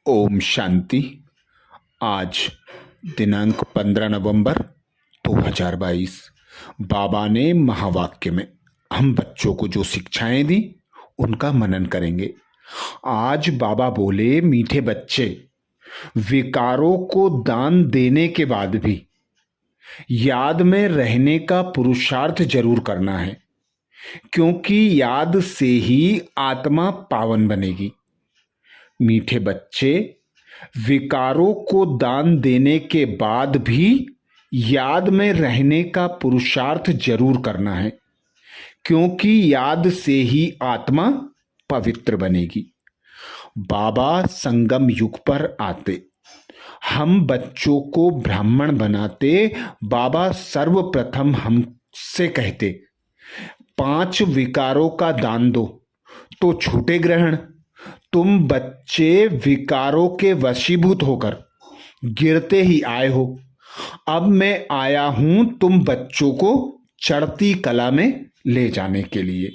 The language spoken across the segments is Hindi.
ओम शांति। आज दिनांक 15 नवंबर 2022 बाबा ने महावाक्य में हम बच्चों को जो शिक्षाएं दी उनका मनन करेंगे। आज बाबा बोले, मीठे बच्चे, विकारों को दान देने के बाद भी याद में रहने का पुरुषार्थ जरूर करना है, क्योंकि याद से ही आत्मा पावन बनेगी। मीठे बच्चे, विकारों को दान देने के बाद भी याद में रहने का पुरुषार्थ जरूर करना है, क्योंकि याद से ही आत्मा पवित्र बनेगी। बाबा संगम युग पर आते, हम बच्चों को ब्राह्मण बनाते। बाबा सर्वप्रथम हमसे कहते, 5 विकारों का दान दो तो छूटे ग्रहण। तुम बच्चे विकारों के वशीभूत होकर गिरते ही आए हो। अब मैं आया हूं तुम बच्चों को चढ़ती कला में ले जाने के लिए,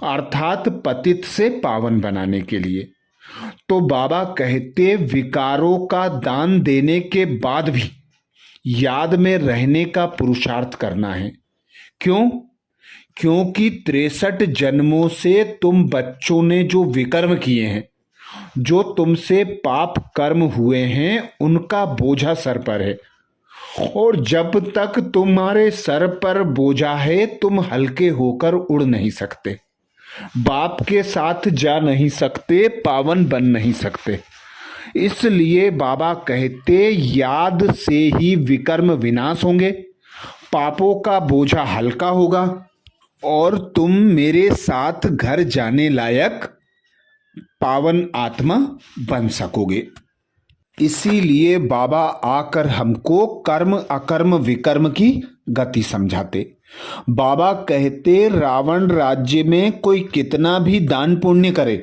अर्थात पतित से पावन बनाने के लिए। तो बाबा कहते, विकारों का दान देने के बाद भी याद में रहने का पुरुषार्थ करना है। क्यों? क्योंकि 63 जन्मों से तुम बच्चों ने जो विकर्म किए हैं, जो तुमसे पाप कर्म हुए हैं, उनका बोझा सर पर है। और जब तक तुम्हारे सर पर बोझा है, तुम हल्के होकर उड़ नहीं सकते, बाप के साथ जा नहीं सकते, पावन बन नहीं सकते। इसलिए बाबा कहते, याद से ही विकर्म विनाश होंगे, पापों का बोझा हल्का होगा और तुम मेरे साथ घर जाने लायक पावन आत्मा बन सकोगे। इसीलिए बाबा आकर हमको कर्म अकर्म विकर्म की गति समझाते। बाबा कहते, रावण राज्य में कोई कितना भी दान पुण्य करे,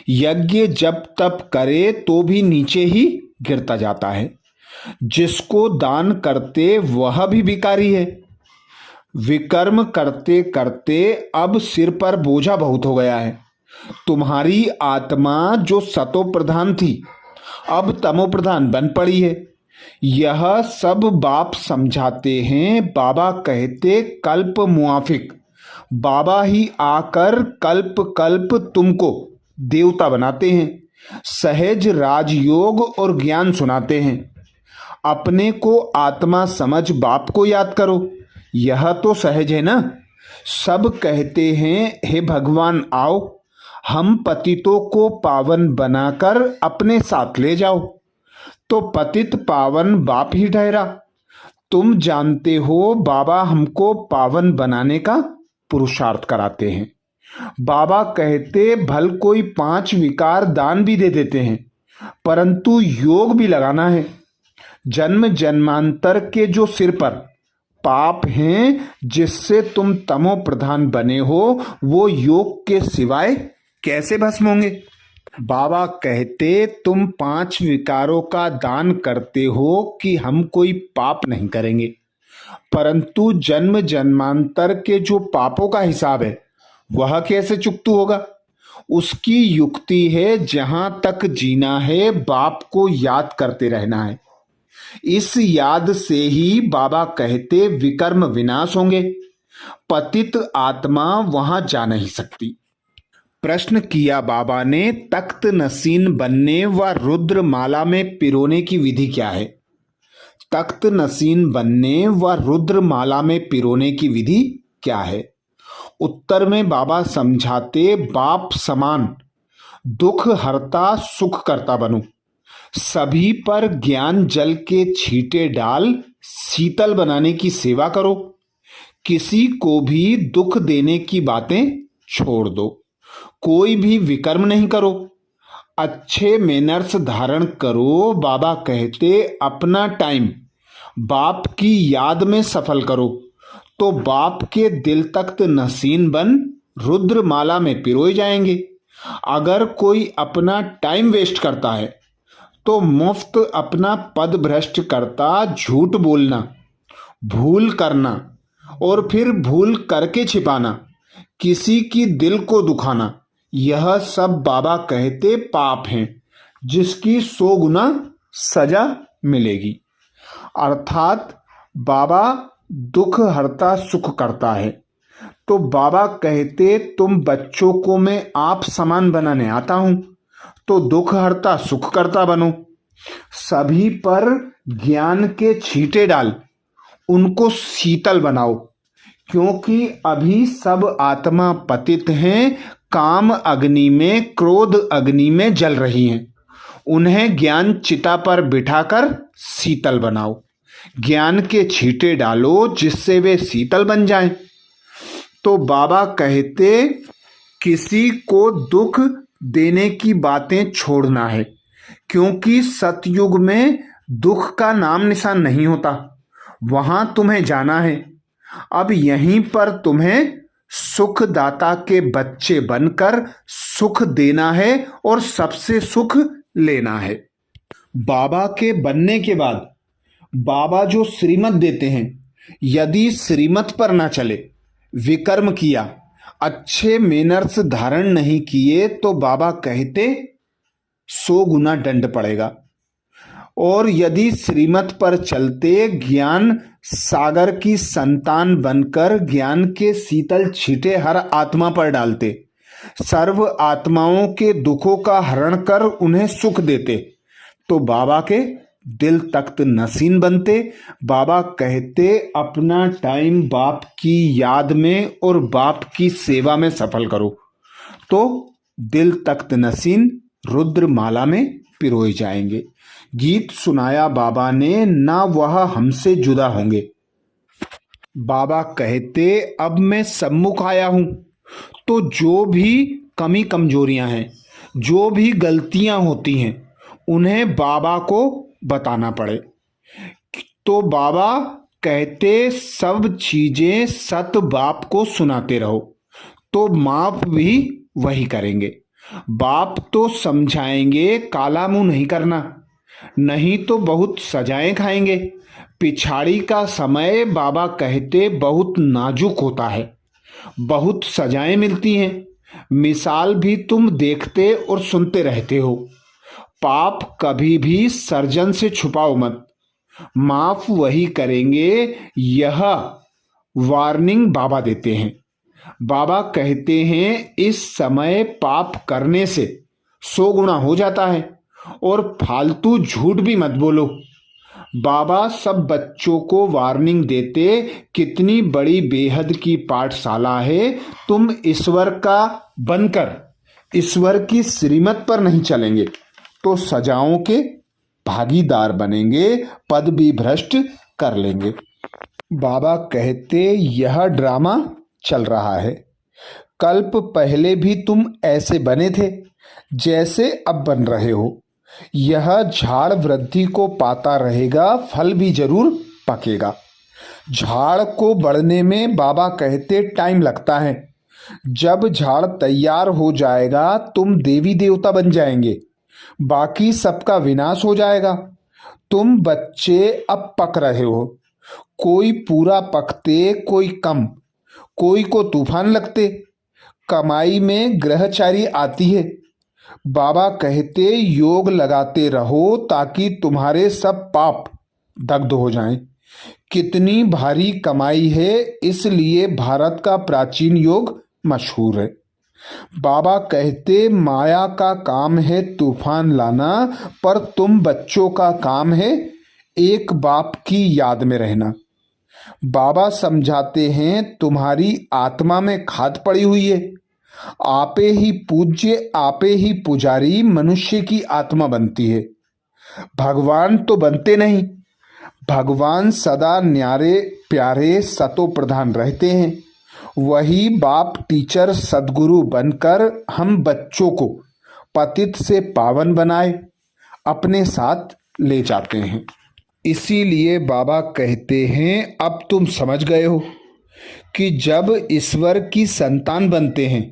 यज्ञ जब तप करे तो भी नीचे ही गिरता जाता है। जिसको दान करते वह भी भिखारी है। विकर्म करते करते अब सिर पर बोझा बहुत हो गया है। तुम्हारी आत्मा जो सतो प्रधान थी, अब तमो प्रधान बन पड़ी है। यह सब बाप समझाते हैं। बाबा कहते, कल्प मुआफिक बाबा ही आकर कल्प कल्प तुमको देवता बनाते हैं, सहज राजयोग और ज्ञान सुनाते हैं। अपने को आत्मा समझ बाप को याद करो, यह तो सहज है ना। सब कहते हैं, हे भगवान आओ, हम पतितों को पावन बनाकर अपने साथ ले जाओ। तो पतित पावन बाप ही ठहरा। तुम जानते हो बाबा हमको पावन बनाने का पुरुषार्थ कराते हैं। बाबा कहते, भल कोई 5 विकार दान भी दे देते हैं, परंतु योग भी लगाना है। जन्म जन्मांतर के जो सिर पर पाप हैं, जिससे तुम तमो प्रधान बने हो, वो योग के सिवाय कैसे भस्म होंगे? बाबा कहते, तुम 5 विकारों का दान करते हो कि हम कोई पाप नहीं करेंगे, परंतु जन्म जन्मांतर के जो पापों का हिसाब है वह कैसे चुकता होगा? उसकी युक्ति है, जहां तक जीना है बाप को याद करते रहना है। इस याद से ही बाबा कहते, विकर्म विनाश होंगे, पतित आत्मा वहां जा नहीं सकती। प्रश्न किया बाबा ने, तख्त नसीन बनने व रुद्र माला में पिरोने की विधि क्या है? तख्त नसीन बनने व रुद्र माला में पिरोने की विधि क्या है? उत्तर में बाबा समझाते, बाप समान दुख हरता सुख करता बनूं, सभी पर ज्ञान जल के छींटे डाल शीतल बनाने की सेवा करो। किसी को भी दुख देने की बातें छोड़ दो, कोई भी विकर्म नहीं करो, अच्छे मैनर्स धारण करो। बाबा कहते, अपना टाइम बाप की याद में सफल करो, तो बाप के दिल तख्त नसीन बन रुद्रमाला में पिरोए जाएंगे। अगर कोई अपना टाइम वेस्ट करता है तो मुफ्त अपना पद भ्रष्ट करता, झूठ बोलना, भूल करना और फिर भूल करके छिपाना, किसी की दिल को दुखाना, यह सब बाबा कहते पाप हैं। जिसकी 100 गुना सजा मिलेगी। अर्थात बाबा दुख हरता सुख करता है। तो बाबा कहते तुम बच्चों को मैं आप समान बनाने आता हूं, तो दुख हरता सुख करता बनो। सभी पर ज्ञान के छींटे डाल, उनको शीतल बनाओ, क्योंकि अभी सब आत्मा पतित हैं, काम अग्नि में क्रोध अग्नि में जल रही हैं। उन्हें ज्ञान चिता पर बिठाकर शीतल बनाओ, ज्ञान के छींटे डालो जिससे वे शीतल बन जाएं। तो बाबा कहते किसी को दुख देने की बातें छोड़ना है, क्योंकि सतयुग में दुख का नाम निशान नहीं होता। वहां तुम्हें जाना है। अब यहीं पर तुम्हें सुखदाता के बच्चे बनकर सुख देना है और सबसे सुख लेना है। बाबा के बनने के बाद बाबा जो श्रीमत देते हैं, यदि श्रीमत पर ना चले, विकर्म किया, अच्छे मैनर्स धारण नहीं किए, तो बाबा कहते 100 गुना दंड पड़ेगा। और यदि श्रीमत पर चलते ज्ञान सागर की संतान बनकर ज्ञान के शीतल छींटे हर आत्मा पर डालते, सर्व आत्माओं के दुखों का हरण कर उन्हें सुख देते, तो बाबा के दिल तख्त नसीन बनते। बाबा कहते अपना टाइम बाप की याद में और बाप की सेवा में सफल करो, तो दिल तख्त नसीन रुद्र माला में पिरोए जाएंगे। गीत सुनाया बाबा ने, ना वह हमसे जुदा होंगे। बाबा कहते अब मैं सम्मुख आया हूं, तो जो भी कमी कमजोरियां हैं, जो भी गलतियां होती हैं, उन्हें बाबा को बताना पड़े। तो बाबा कहते सब चीजें सत बाप को सुनाते रहो, तो माफ भी वही करेंगे। बाप तो समझाएंगे, काला मुंह नहीं करना, नहीं तो बहुत सजाएं खाएंगे। पिछाड़ी का समय बाबा कहते बहुत नाजुक होता है, बहुत सजाएं मिलती हैं। मिसाल भी तुम देखते और सुनते रहते हो। पाप कभी भी सर्जन से छुपाओ मत, माफ वही करेंगे। यह वार्निंग बाबा देते हैं। बाबा कहते हैं इस समय पाप करने से 100 गुना हो जाता है, और फालतू झूठ भी मत बोलो। बाबा सब बच्चों को वार्निंग देते कितनी बड़ी बेहद की पाठशाला है। तुम ईश्वर का बनकर ईश्वर की श्रीमत पर नहीं चलेंगे तो सजाओं के भागीदार बनेंगे, पद भी भ्रष्ट कर लेंगे। बाबा कहते यह ड्रामा चल रहा है, कल्प पहले भी तुम ऐसे बने थे जैसे अब बन रहे हो। यह झाड़ वृद्धि को पाता रहेगा, फल भी जरूर पकेगा। झाड़ को बढ़ने में बाबा कहते टाइम लगता है। जब झाड़ तैयार हो जाएगा तुम देवी देवता बन जाएंगे, बाकी सबका विनाश हो जाएगा। तुम बच्चे अब पक रहे हो, कोई पूरा पकते, कोई कम, कोई को तूफान लगते। कमाई में ग्रहचारी आती है। बाबा कहते योग लगाते रहो ताकि तुम्हारे सब पाप दग्ध हो जाएं। कितनी भारी कमाई है, इसलिए भारत का प्राचीन योग मशहूर है। बाबा कहते माया का काम है तूफान लाना, पर तुम बच्चों का काम है एक बाप की याद में रहना। बाबा समझाते हैं तुम्हारी आत्मा में खाद पड़ी हुई है। आपे ही पूज्य, आपे ही पुजारी मनुष्य की आत्मा बनती है, भगवान तो बनते नहीं। भगवान सदा न्यारे प्यारे सतो प्रधान रहते हैं। वही बाप टीचर सदगुरु बनकर हम बच्चों को पतित से पावन बनाए अपने साथ ले जाते हैं। इसीलिए बाबा कहते हैं अब तुम समझ गए हो कि जब ईश्वर की संतान बनते हैं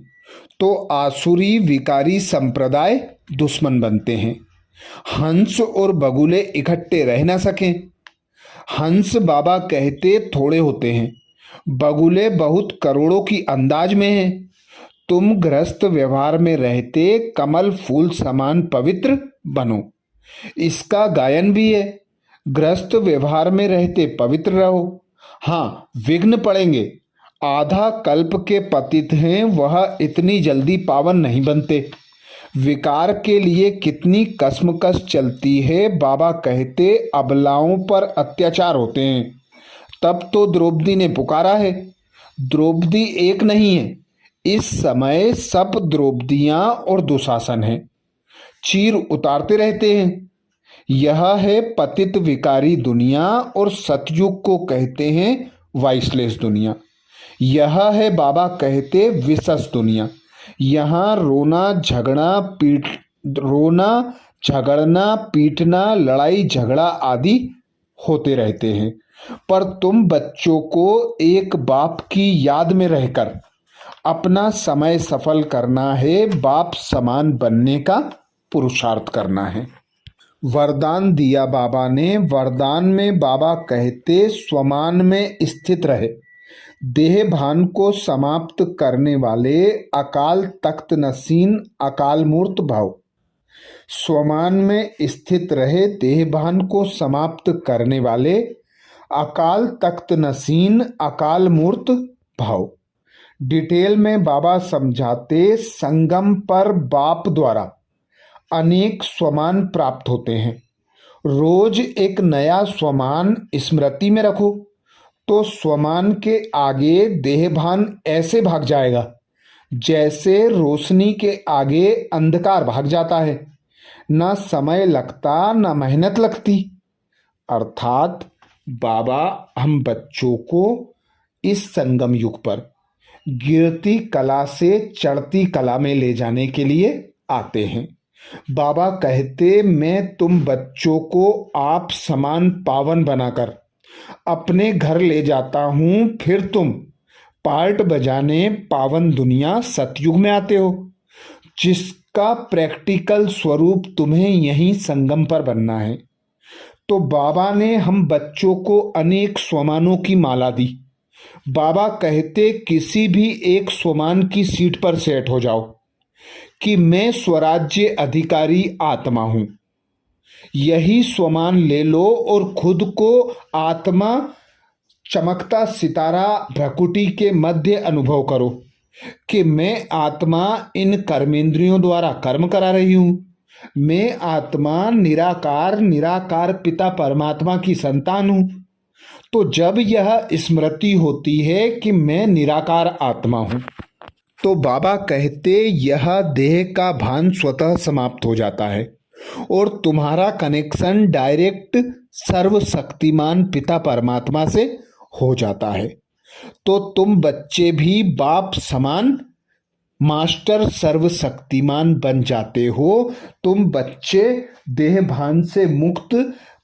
तो आसुरी विकारी संप्रदाय दुश्मन बनते हैं। हंस और बगुले इकट्ठे रह ना सकें। हंस बाबा कहते थोड़े होते हैं, बगुले बहुत करोड़ों की अंदाज में हैं। तुम गृहस्थ व्यवहार में रहते कमल फूल समान पवित्र बनो। इसका गायन भी है, गृहस्थ व्यवहार में रहते पवित्र रहो। हाँ, विघ्न पड़ेंगे। आधा कल्प के पतित हैं, वह इतनी जल्दी पावन नहीं बनते। विकार के लिए कितनी कसमकस चलती है। बाबा कहते अबलाओं पर अत्याचार होते हैं। तब तो द्रौपदी ने पुकारा है। द्रौपदी एक नहीं है, इस समय सब द्रौपदियां और दुशासन हैं, चीर उतारते रहते हैं। यह है पतित विकारी दुनिया और सतयुग को कहते हैं वाइसलेस दुनिया। यह है बाबा कहते विशस दुनिया। यहाँ रोना झगड़ना पीटना लड़ाई झगड़ा आदि होते रहते हैं। पर तुम बच्चों को एक बाप की याद में रहकर अपना समय सफल करना है, बाप समान बनने का पुरुषार्थ करना है। वरदान दिया बाबा ने। वरदान में बाबा कहते स्वमान में स्थित रहे, देह भान को समाप्त करने वाले अकाल तख्त नसीन अकाल मूर्त भाव। स्वमान में स्थित रहे, देह भान को समाप्त करने वाले अकाल तख्त नसीन अकाल मूर्त भाव। डिटेल में बाबा समझाते संगम पर बाप द्वारा अनेक स्वमान प्राप्त होते हैं। रोज एक नया स्वमान स्मृति में रखो तो स्वमान के आगे देहभान ऐसे भाग जाएगा जैसे रोशनी के आगे अंधकार भाग जाता है। न समय लगता न मेहनत लगती। अर्थात बाबा हम बच्चों को इस संगम युग पर गिरती कला से चढ़ती कला में ले जाने के लिए आते हैं। बाबा कहते मैं तुम बच्चों को आप समान पावन बनाकर अपने घर ले जाता हूं, फिर तुम पार्ट बजाने पावन दुनिया सतयुग में आते हो, जिसका प्रैक्टिकल स्वरूप तुम्हें यहीं संगम पर बनना है। तो बाबा ने हम बच्चों को अनेक स्वमानों की माला दी। बाबा कहते किसी भी एक स्वमान की सीट पर सेट हो जाओ कि मैं स्वराज्य अधिकारी आत्मा हूं। यही स्वमान ले लो और खुद को आत्मा चमकता सितारा भ्रकुटी के मध्य अनुभव करो कि मैं आत्मा इन कर्मेंद्रियों द्वारा कर्म करा रही हूं। मैं आत्मा निराकार पिता परमात्मा की संतान हूं। तो जब यह स्मृति होती है कि मैं निराकार आत्मा हूं, तो बाबा कहते यह देह का भान स्वतः समाप्त हो जाता है और तुम्हारा कनेक्शन डायरेक्ट सर्वशक्तिमान पिता परमात्मा से हो जाता है। तो तुम बच्चे भी बाप समान मास्टर सर्वशक्तिमान बन जाते हो। तुम बच्चे देह भान से मुक्त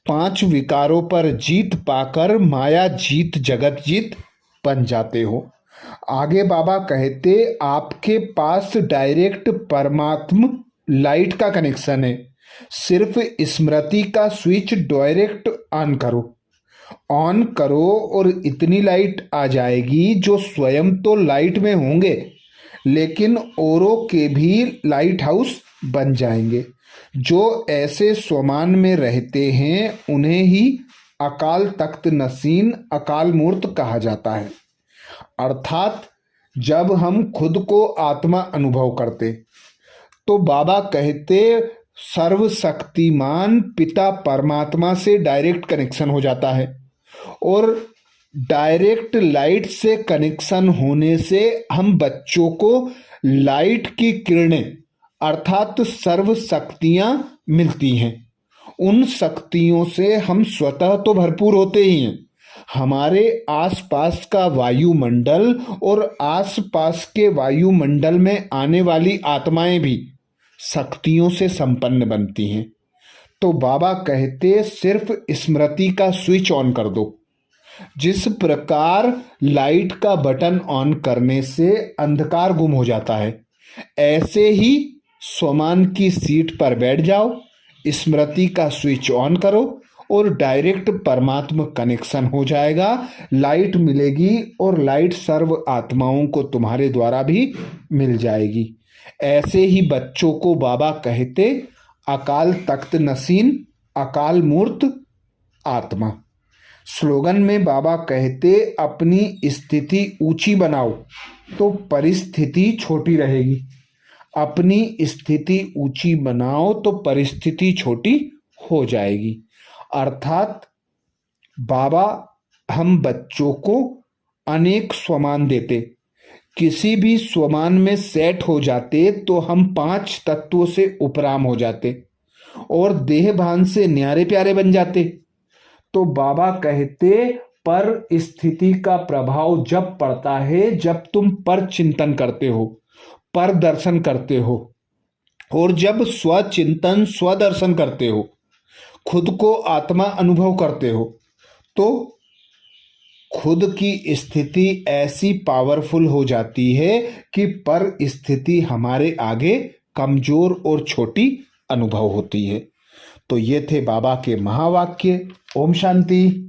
5 विकारों पर जीत पाकर माया जीत जगत जीत बन जाते हो। आगे बाबा कहते आपके पास डायरेक्ट परमात्म लाइट का कनेक्शन है। सिर्फ स्मृति का स्विच डायरेक्ट ऑन करो और इतनी लाइट आ जाएगी जो स्वयं तो लाइट में होंगे लेकिन औरों के भी लाइट हाउस बन जाएंगे। जो ऐसे स्वमान में रहते हैं उन्हें ही अकाल तख्त नसीन अकाल मूर्त कहा जाता है। अर्थात जब हम खुद को आत्मा अनुभव करते तो बाबा कहते सर्वशक्तिमान पिता परमात्मा से डायरेक्ट कनेक्शन हो जाता है और डायरेक्ट लाइट से कनेक्शन होने से हम बच्चों को लाइट की किरणें अर्थात सर्व शक्तियां मिलती हैं। उन शक्तियों से हम स्वतः तो भरपूर होते ही हैं। हमारे आसपास का वायुमंडल और आसपास के वायुमंडल में आने वाली आत्माएं भी शक्तियों से संपन्न बनती हैं। तो बाबा कहते सिर्फ स्मृति का स्विच ऑन कर दो। जिस प्रकार लाइट का बटन ऑन करने से अंधकार गुम हो जाता है, ऐसे ही स्वमान की सीट पर बैठ जाओ, स्मृति का स्विच ऑन करो और डायरेक्ट परमात्मा कनेक्शन हो जाएगा, लाइट मिलेगी और लाइट सर्व आत्माओं को तुम्हारे द्वारा भी मिल जाएगी। ऐसे ही बच्चों को बाबा कहते अकाल तख्त नसीन, अकाल मूर्त आत्मा। स्लोगन में बाबा कहते अपनी स्थिति ऊंची बनाओ तो परिस्थिति छोटी रहेगी। अपनी स्थिति ऊंची बनाओ तो परिस्थिति छोटी हो जाएगी। अर्थात बाबा हम बच्चों को अनेक स्वमान देते, किसी भी स्वमान में सेट हो जाते तो हम 5 तत्वों से उपराम हो जाते और देह भान से न्यारे प्यारे बन जाते। तो बाबा कहते पर स्थिति का प्रभाव जब पड़ता है जब तुम पर चिंतन करते हो, पर दर्शन करते हो, और जब स्वचिंतन स्वदर्शन करते हो, खुद को आत्मा अनुभव करते हो, तो खुद की स्थिति ऐसी पावरफुल हो जाती है कि पर स्थिति हमारे आगे कमजोर और छोटी अनुभव होती है। तो ये थे बाबा के महावाक्य। ओम शांति।